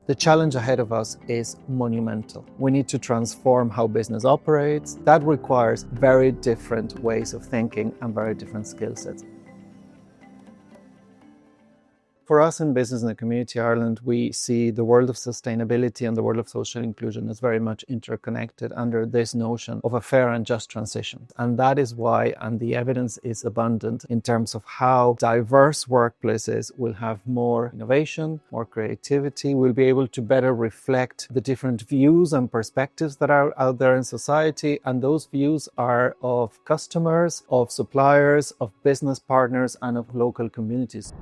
The challenge ahead of us is monumental. We need to transform how business operates. That requires very different ways of thinking and very different skill sets. For us in Business in the Community Ireland, we see the world of sustainability and the world of social inclusion as very much interconnected under this notion of a fair and just transition. And that is why, and the evidence is abundant in terms of how diverse workplaces will have more innovation, more creativity, will be able to better reflect the different views and perspectives that are out there in society. And those views are of customers, of suppliers, of business partners, and of local communities.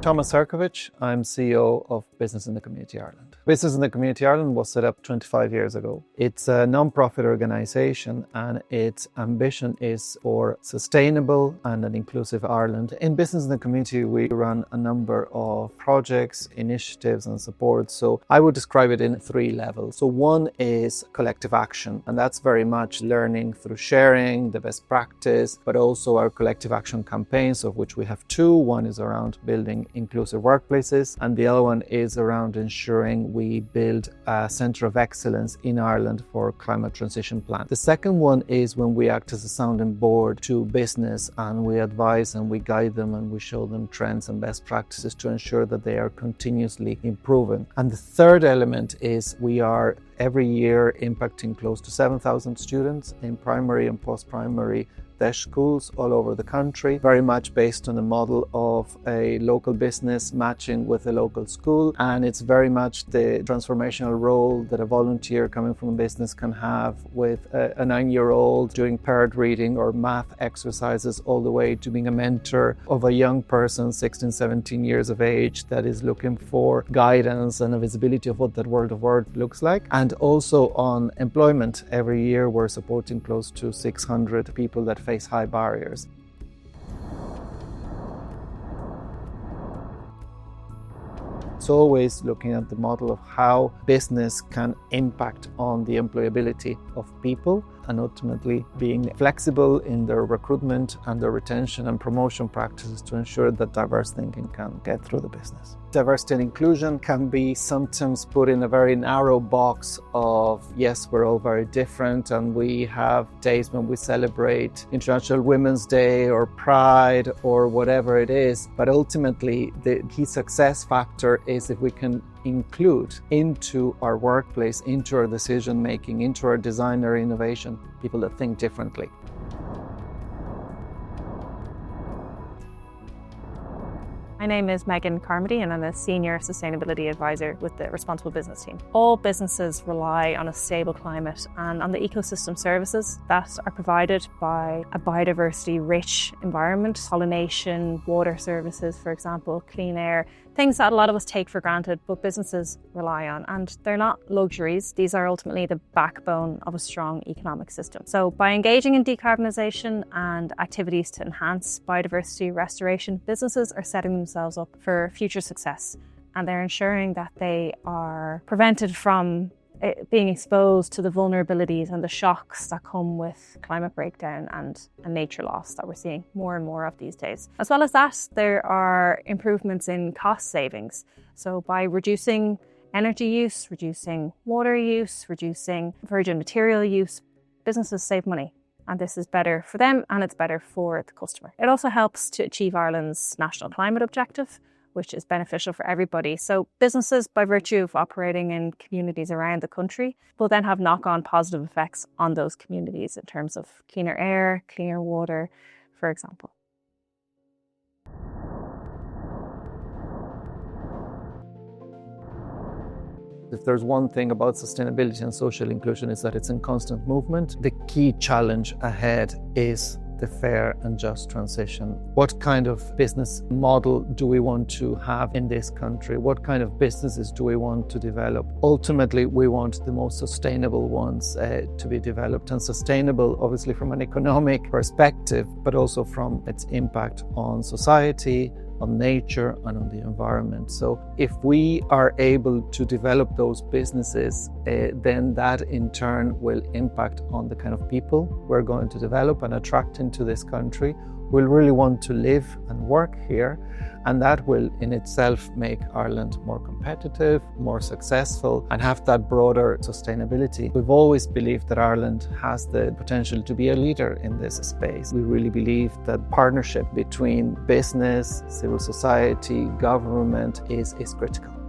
Tomás Sercovich, I'm CEO of Business in the Community Ireland. Business in the Community Ireland was set up 25 years ago. It's a non-profit organisation and its ambition is for sustainable and an inclusive Ireland. In Business in the Community, we run a number of projects, initiatives and support. So I would describe it in 3 levels. So one is collective action, and that's very much learning through sharing the best practice, but also our collective action campaigns, of which we have 2. One is around building inclusive workplaces, and the other one is around ensuring we build a centre of excellence in Ireland for climate transition plan. The second one is when we act as a sounding board to business and we advise and we guide them and we show them trends and best practices to ensure that they are continuously improving. And the third element is we are every year impacting close to 7,000 students in primary and post-primary schools all over the country, very much based on the model of a local business matching with a local school. And it's very much the transformational role that a volunteer coming from a business can have with a 9-year-old doing paired reading or math exercises, all the way to being a mentor of a young person, 16, 17 years of age, that is looking for guidance and a visibility of what that world of work looks like. And also on employment, every year we're supporting close to 600 people that face high barriers. It's always looking at the model of how business can impact on the employability of people and ultimately being flexible in their recruitment and their retention and promotion practices to ensure that diverse thinking can get through the business. Diversity and inclusion can be sometimes put in a very narrow box of, yes, we're all very different and we have days when we celebrate International Women's Day or Pride or whatever it is, but ultimately the key success factor is if we can include into our workplace, into our decision making, into our design or innovation, people that think differently. My name is Meaghan Carmody and I'm a Senior Sustainability Advisor with the Responsible Business team. All businesses rely on a stable climate and on the ecosystem services that are provided by a biodiversity-rich environment, pollination, water services, for example, clean air, things that a lot of us take for granted, but businesses rely on. And they're not luxuries. These are ultimately the backbone of a strong economic system. So by engaging in decarbonisation and activities to enhance biodiversity restoration, businesses are setting themselves up for future success. And they're ensuring that they are prevented from being exposed to the vulnerabilities and the shocks that come with climate breakdown and nature loss that we're seeing more and more of these days. As well as that, there are improvements in cost savings. So by reducing energy use, reducing water use, reducing virgin material use, businesses save money. And this is better for them and it's better for the customer. It also helps to achieve Ireland's national climate objective, which is beneficial for everybody. So businesses, by virtue of operating in communities around the country, will then have knock-on positive effects on those communities in terms of cleaner air, cleaner water, for example. If there's one thing about sustainability and social inclusion, is that it's in constant movement. The key challenge ahead is the fair and just transition. What kind of business model do we want to have in this country? What kind of businesses do we want to develop? Ultimately, we want the most sustainable ones to be developed, and sustainable obviously from an economic perspective, but also from its impact on society, on nature and on the environment. So if we are able to develop those businesses, then that in turn will impact on the kind of people we're going to develop and attract into this country, will really want to live and work here, and that will in itself make Ireland more competitive, more successful, and have that broader sustainability. We've always believed that Ireland has the potential to be a leader in this space. We really believe that partnership between business, civil society, government is critical.